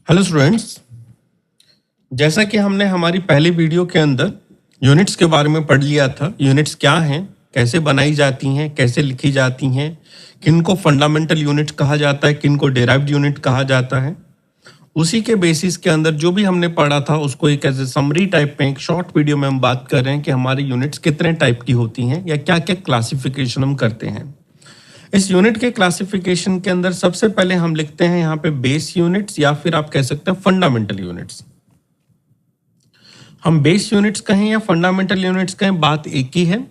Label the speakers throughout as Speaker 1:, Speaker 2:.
Speaker 1: Hello students, जैसा कि हमने हमारी पहली वीडियो के अंदर यूनिट्स के बारे में पढ़ लिया था। यूनिट्स क्या हैं, कैसे बनाई जाती हैं, कैसे लिखी जाती हैं, किनको फंडामेंटल यूनिट कहा जाता है, किनको डेराइव्ड यूनिट कहा जाता है। उसी के बेसिस के अंदर जो भी हमने पढ़ा था उसको एक ऐसे समरी टाइप में एक शॉर्ट वीडियो में हम बात कर रहे हैं कि हमारी यूनिट्स कितने टाइप की होती हैं या क्या क्या क्लासिफिकेशन हम करते हैं। इस यूनिट के क्लासिफिकेशन के अंदर सबसे पहले हम लिखते हैं यहाँ पे बेस यूनिट्स या फिर आप कह सकते हैं फंडामेंटल यूनिट्स। हम बेस यूनिट्स कहें या फंडामेंटल यूनिट्स कहें, बात एक ही है।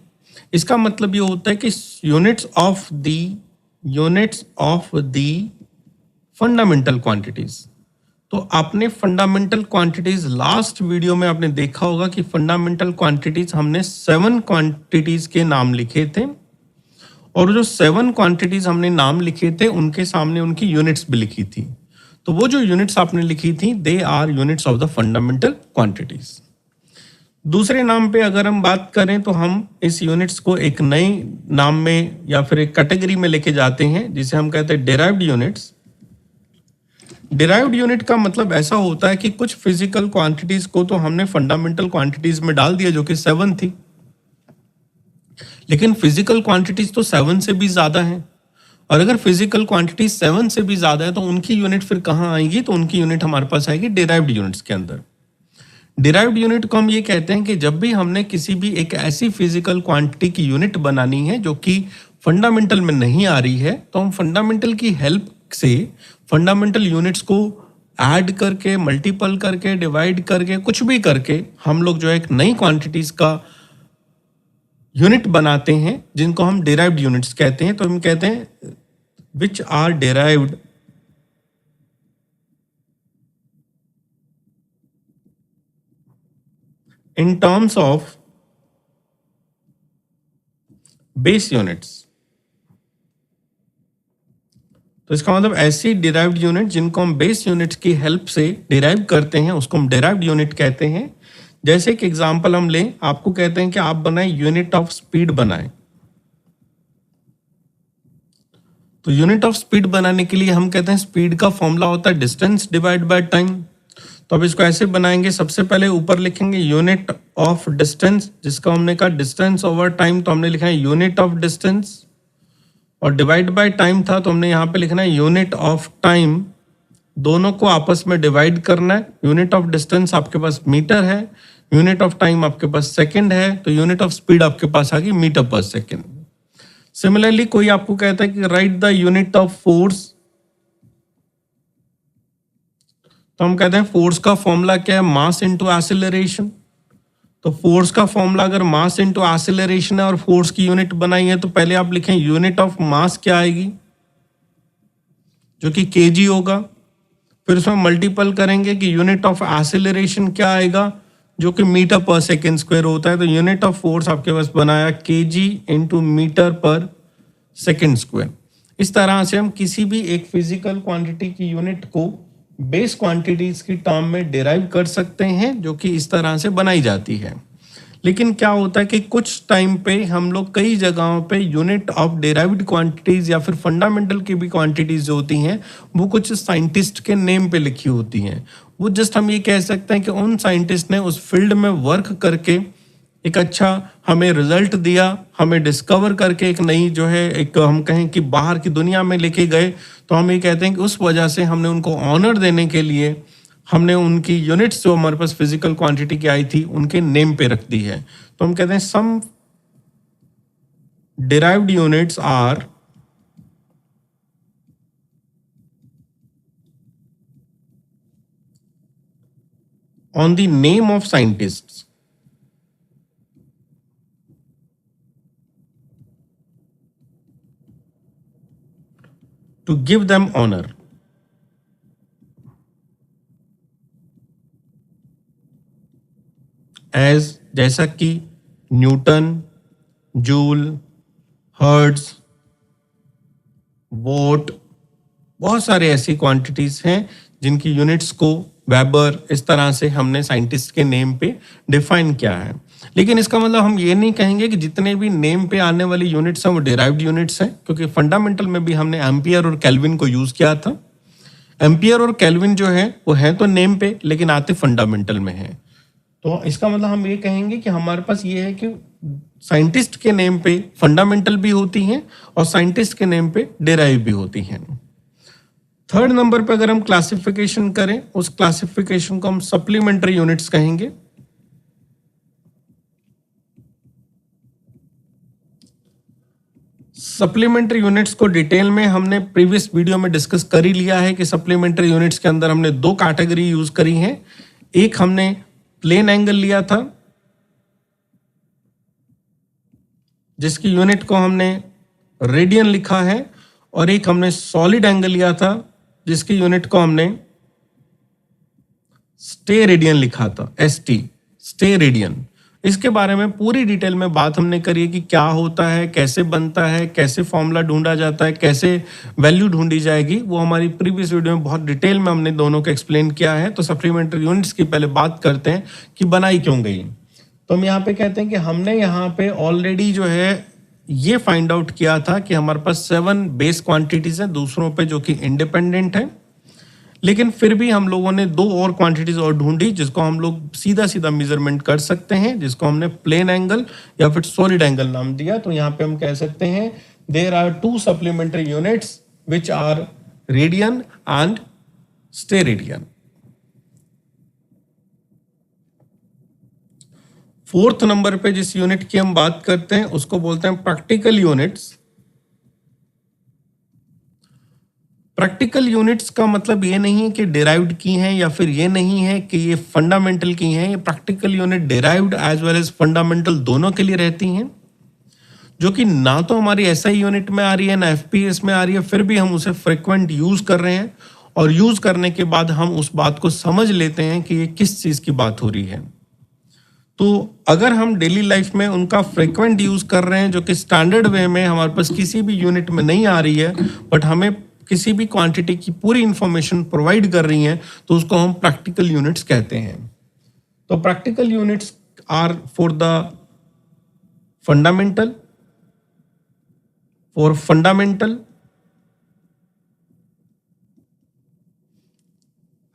Speaker 1: इसका मतलब ये होता है कि units of the fundamental quantities. तो आपने फंडामेंटल क्वांटिटीज लास्ट वीडियो में आपने देखा होगा कि फंडामेंटल क्वांटिटीज हमने 7 क्वांटिटीज के नाम लिखे थे और जो 7 क्वांटिटीज हमने नाम लिखे थे उनके सामने उनकी यूनिट्स भी लिखी थी। तो वो जो यूनिट्स आपने लिखी थी they are units of the fundamental quantities. दूसरे नाम पे अगर हम बात करें तो हम इस यूनिट्स को एक नए नाम में या फिर एक कैटेगरी में लेके जाते हैं जिसे हम कहते हैं डेराइव्ड यूनिट्स। डेराइव्ड यूनिट का मतलब ऐसा होता है कि कुछ फिजिकल क्वांटिटीज को तो हमने फंडामेंटल क्वांटिटीज में डाल दिया जो कि 7 थी, लेकिन फिजिकल क्वांटिटीज तो 7 से भी ज्यादा हैं। और अगर फिजिकल क्वांटिटीज 7 से भी ज्यादा है तो उनकी यूनिट फिर कहाँ आएगी? तो उनकी यूनिट हमारे पास आएगी डेराइव्ड यूनिट्स के अंदर। डिराइव्ड यूनिट को हम ये कहते हैं कि जब भी हमने किसी भी एक ऐसी फिजिकल क्वांटिटी की यूनिट बनानी है जो कि फंडामेंटल में नहीं आ रही है, तो हम फंडामेंटल की हेल्प से फंडामेंटल यूनिट्स को ऐड करके, मल्टीपल करके, डिवाइड करके, कुछ भी करके हम लोग जो है एक नई क्वांटिटीज का यूनिट बनाते हैं जिनको हम डिराइव्ड यूनिट्स कहते हैं। तो हम कहते हैं which are derived in terms of base units। तो इसका मतलब ऐसी डिराइव्ड यूनिट जिनको हम बेस यूनिट्स की हेल्प से डिराइव करते हैं उसको हम डिराइव्ड यूनिट कहते हैं। जैसे कि एग्जांपल हम लें, आपको कहते हैं कि आप बनाएं यूनिट ऑफ स्पीड बनाएं। तो यूनिट ऑफ स्पीड बनाने के लिए हम कहते हैं स्पीड का फॉर्मूला होता है डिस्टेंस डिवाइड बाय टाइम। तो अब इसको ऐसे बनाएंगे, सबसे पहले ऊपर लिखेंगे यूनिट ऑफ डिस्टेंस, जिसका हमने कहा डिस्टेंस ओवर टाइम, तो हमने लिखा है यूनिट ऑफ डिस्टेंस। और डिवाइड बाय टाइम था तो हमने यहाँ पे लिखना है यूनिट ऑफ टाइम। दोनों को आपस में डिवाइड करना है। यूनिट ऑफ डिस्टेंस आपके पास मीटर है, यूनिट ऑफ टाइम आपके पास सेकेंड है, तो यूनिट ऑफ स्पीड आपके पास आ गई मीटर पर सेकेंड। सिमिलरली कोई आपको कहता है कि right the unit of force, तो हम कहते हैं फोर्स का फॉर्मूला क्या है? Mass into acceleration. तो फोर्स का फॉर्मूला अगर मास इनटू एक्सीलरेशन है और फोर्स की यूनिट बनाई है तो पहले आप लिखें यूनिट ऑफ मास क्या आएगी, जो कि केजी होगा। फिर उसमें मल्टीपल करेंगे कि यूनिट ऑफ एक्सीलरेशन क्या आएगा, जो कि मीटर पर सेकेंड स्क्वायर होता है। तो यूनिट ऑफ फोर्स आपके पास बनाया केजी इंटू मीटर पर सेकेंड स्क्वायर। इस तरह से हम किसी भी एक फिजिकल क्वांटिटी की यूनिट को बेस क्वांटिटीज की टर्म में डिराइव कर सकते हैं, जो कि इस तरह से बनाई जाती है। लेकिन क्या होता है कि कुछ टाइम पे हम लोग कई जगहों पे यूनिट ऑफ डिराइव्ड क्वांटिटीज या फिर फंडामेंटल की भी क्वांटिटीज जो होती हैं वो कुछ साइंटिस्ट के नेम पे लिखी होती हैं। वो जस्ट हम ये कह सकते हैं कि उन साइंटिस्ट ने उस फील्ड में वर्क करके एक अच्छा हमें रिजल्ट दिया, हमें डिस्कवर करके एक नई जो है एक हम कहें कि बाहर की दुनिया में लेके गए, तो हम ये कहते हैं कि उस वजह से हमने उनको ऑनर देने के लिए हमने उनकी यूनिट्स जो हमारे पास फिजिकल क्वांटिटी की आई थी उनके नेम पे रख दी है। तो हम कहते हैं some derived units are on the name of scientists. To give them honor। As जैसा कि न्यूटन, जूल, हर्ट्ज, वोट, बहुत सारे ऐसी क्वांटिटीज हैं जिनकी यूनिट्स को वेबर, इस तरह से हमने साइंटिस्ट के नेम पे डिफाइन किया है। लेकिन इसका मतलब हम ये नहीं कहेंगे कि जितने भी नेम पे आने वाली यूनिट्स हैं वो डिराइव्ड यूनिट्स हैं, क्योंकि फंडामेंटल में भी हमने एम्पियर और केल्विन को यूज किया था। एम्पियर और केल्विन जो है वो है तो नेम पे, लेकिन आते फंडामेंटल में है। तो इसका मतलब हम ये कहेंगे कि हमारे पास ये है कि साइंटिस्ट के नेम पे फंडामेंटल भी होती हैं और साइंटिस्ट के नेम पे डेराइव भी होती हैं। थर्ड नंबर पे अगर हम क्लासिफिकेशन करें, उस क्लासिफिकेशन को हम सप्लीमेंट्री यूनिट्स कहेंगे। सप्लीमेंट्री यूनिट्स को डिटेल में हमने प्रीवियस वीडियो में डिस्कस कर ही लिया है कि सप्लीमेंट्री यूनिट्स के अंदर हमने दो कैटेगरी यूज करी हैं। एक हमने प्लेन एंगल लिया था जिसकी यूनिट को हमने रेडियन लिखा है, और एक हमने सॉलिड एंगल लिया था जिसकी यूनिट को हमने स्टे रेडियन लिखा था, ST, स्टे रेडियन। इसके बारे में पूरी डिटेल में बात हमने करी है कि क्या होता है, कैसे बनता है, कैसे फॉर्मूला ढूंढा जाता है, कैसे वैल्यू ढूंढी जाएगी, वो हमारी प्रीवियस वीडियो में बहुत डिटेल में हमने दोनों को एक्सप्लेन किया है। तो सप्लीमेंट्री यूनिट्स की पहले बात करते हैं कि बनाई क्यों गई। तो हम यहाँ पे कहते हैं कि हमने यहाँ पे ऑलरेडी जो है ये फाइंड आउट किया था कि हमारे पास 7 बेस क्वांटिटीज हैं दूसरों पे जो कि इंडिपेंडेंट है, लेकिन फिर भी हम लोगों ने 2 और क्वांटिटीज और ढूंढी जिसको हम लोग सीधा सीधा मेजरमेंट कर सकते हैं, जिसको हमने प्लेन एंगल या फिर सॉलिड एंगल नाम दिया। तो यहाँ पे हम कह सकते हैं there are 2 supplementary units which are radian and steradian. Fourth number पे जिस यूनिट की हम बात करते हैं उसको बोलते हैं प्रैक्टिकल यूनिट्स। प्रैक्टिकल यूनिट्स का मतलब ये नहीं है कि डिराइव्ड की हैं या फिर ये नहीं है कि ये फंडामेंटल की हैं। ये practical unit derived as well as fundamental दोनों के लिए रहती हैं, जो कि ना तो हमारी SI यूनिट में आ रही है ना FPS में आ रही है, फिर भी हम उसे फ्रिक्वेंट यूज कर रहे हैं, और यूज करने के बाद हम उस बात को समझ लेते हैं कि ये किस चीज की बात हो रही है। तो अगर हम डेली लाइफ में उनका फ्रिक्वेंट यूज कर रहे हैं जो कि स्टैंडर्ड वे में हमारे पास किसी भी यूनिट में नहीं आ रही है, बट हमें किसी भी क्वांटिटी की पूरी इंफॉर्मेशन प्रोवाइड कर रही हैं, तो उसको हम प्रैक्टिकल यूनिट्स कहते हैं। तो practical units are for the fundamental,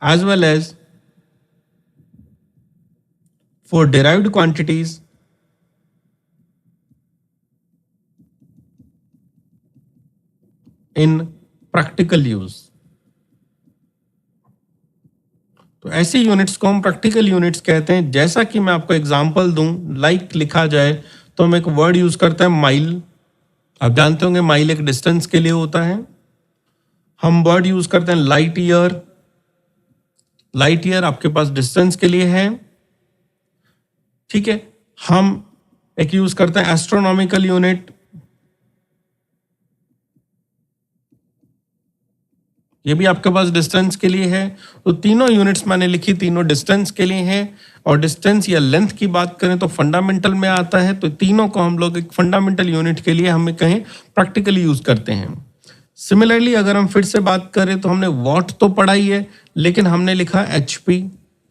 Speaker 1: as well as for derived quantities in practical use। तो ऐसी यूनिट्स को हम प्रैक्टिकल यूनिट्स कहते हैं। जैसा कि मैं आपको एग्जांपल दूं, लाइक लिखा जाए तो हम एक वर्ड यूज करते हैं माइल। आप जानते होंगे माइल एक डिस्टेंस के लिए होता है। हम वर्ड यूज करते हैं लाइट ईयर। लाइट ईयर आपके पास डिस्टेंस के लिए है, ठीक है। हम एक यूज करते हैं एस्ट्रोनॉमिकल यूनिट। ये भी आपके पास डिस्टेंस के लिए है। तो तीनों यूनिट्स मैंने लिखी, तीनों डिस्टेंस के लिए हैं। और डिस्टेंस या लेंथ की बात करें तो फंडामेंटल में आता है। तो तीनों को हम लोग एक फंडामेंटल यूनिट के लिए हमें कहें प्रैक्टिकली यूज करते हैं। सिमिलरली अगर हम फिर से बात करें तो हमने वॉट तो पढ़ा ही है, लेकिन हमने लिखा HP,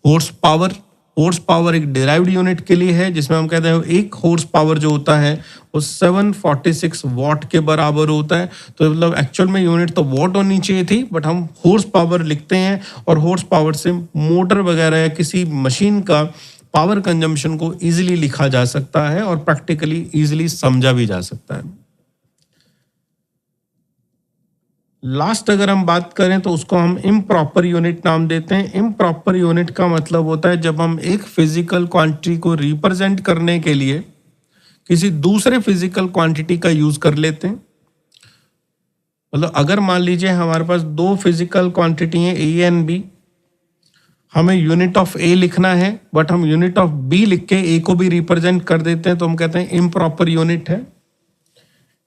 Speaker 1: horse power. Horse power एक डिराइव्ड यूनिट के लिए है, जिसमें हम कहते हैं एक हॉर्स पावर जो होता है वो 746 वॉट के बराबर होता है। तो मतलब एक्चुअल में यूनिट तो वॉट होनी चाहिए थी, बट हम हॉर्स पावर लिखते हैं, और हॉर्स पावर से मोटर वगैरह या किसी मशीन का पावर कंजम्पशन को इजीली लिखा जा सकता है और प्रैक्टिकली इजीली समझा भी जा सकता है। लास्ट अगर हम बात करें तो उसको हम इम्प्रॉपर यूनिट नाम देते हैं। इम्प्रॉपर यूनिट का मतलब होता है जब हम एक फिजिकल क्वांटिटी को रिप्रेजेंट करने के लिए किसी दूसरे फिजिकल क्वांटिटी का यूज कर लेते हैं। मतलब अगर मान लीजिए हमारे पास 2 फिजिकल क्वांटिटी हैं A एंड B, हमें यूनिट ऑफ A लिखना है, बट हम यूनिट ऑफ B लिख के A को भी रिप्रेजेंट कर देते हैं, तो हम कहते हैं इम्प्रॉपर यूनिट है।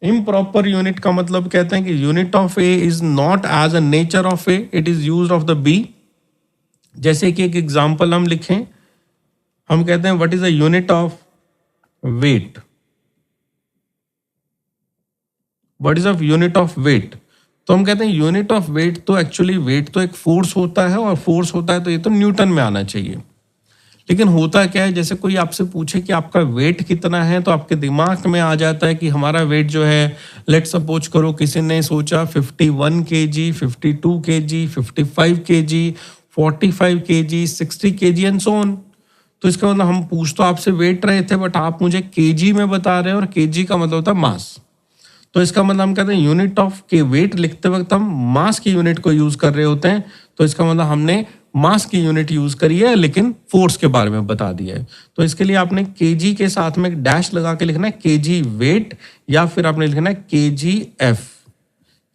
Speaker 1: इम्प्रॉपर यूनिट का मतलब कहते हैं कि unit of A is not as a nature of A, it is used of the B. जैसे कि एक एग्जांपल हम लिखें, हम कहते हैं what is the unit of weight. What is unit of weight? तो हम कहते हैं यूनिट ऑफ वेट तो एक्चुअली वेट तो एक फोर्स होता है, और फोर्स होता है तो ये तो न्यूटन में आना चाहिए। लेकिन होता क्या है, जैसे कोई आपसे पूछे कि आपका वेट कितना है, तो आपके दिमाग में आ जाता है कि हमारा वेट जो है, लेट सपोज करो किसी ने सोचा 51 kg, 52 kg, 55 kg, 45 kg, 60 kg and so on. तो इसका मतलब हम पूछ तो आपसे वेट रहे थे, बट आप मुझे केजी में बता रहे हैं, और केजी का मतलब होता है मास। तो इसका मतलब हम कहते हैं यूनिट ऑफ के वेट लिखते वक्त हम मास की यूनिट को यूज कर रहे होते हैं। तो इसका मतलब हमने मास की यूनिट यूज करी है, लेकिन फोर्स के बारे में बता दिया है। तो इसके लिए आपने केजी के साथ में एक डैश लगा के लिखना है केजी वेट, या फिर आपने लिखना है केजीएफ।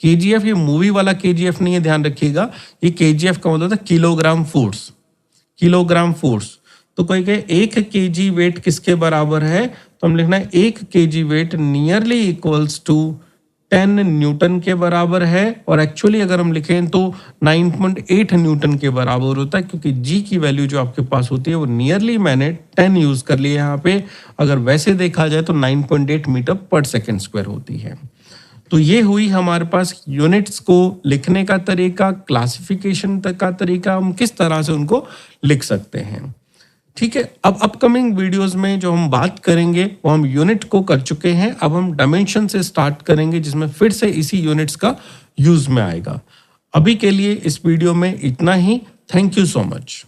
Speaker 1: केजीएफ ये मूवी वाला केजीएफ नहीं है, ध्यान रखिएगा। ये केजीएफ का मतलब है किलोग्राम फोर्स, किलोग्राम फोर्स। तो कोई कहे 1 kg वेट किसके बराबर है, तो हम लिखना है 1 kg weight nearly equals to 10 newton के बराबर है। और एक्चुअली अगर हम लिखें तो 9.8 न्यूटन के बराबर होता है, क्योंकि जी की वैल्यू जो आपके पास होती है वो नियरली मैंने 10 यूज कर लिया यहाँ पे। अगर वैसे देखा जाए तो 9.8 मीटर पर सेकेंड स्क्वायर होती है। तो ये हुई हमारे पास यूनिट्स को लिखने का तरीका, क्लासिफिकेशन का तरीका, हम किस तरह से उनको लिख सकते हैं। ठीक है, अब अपकमिंग वीडियोस में जो हम बात करेंगे वो हम यूनिट को कर चुके हैं, अब हम डायमेंशन से स्टार्ट करेंगे, जिसमें फिर से इसी यूनिट्स का यूज में आएगा। अभी के लिए इस वीडियो में इतना ही। Thank you so much.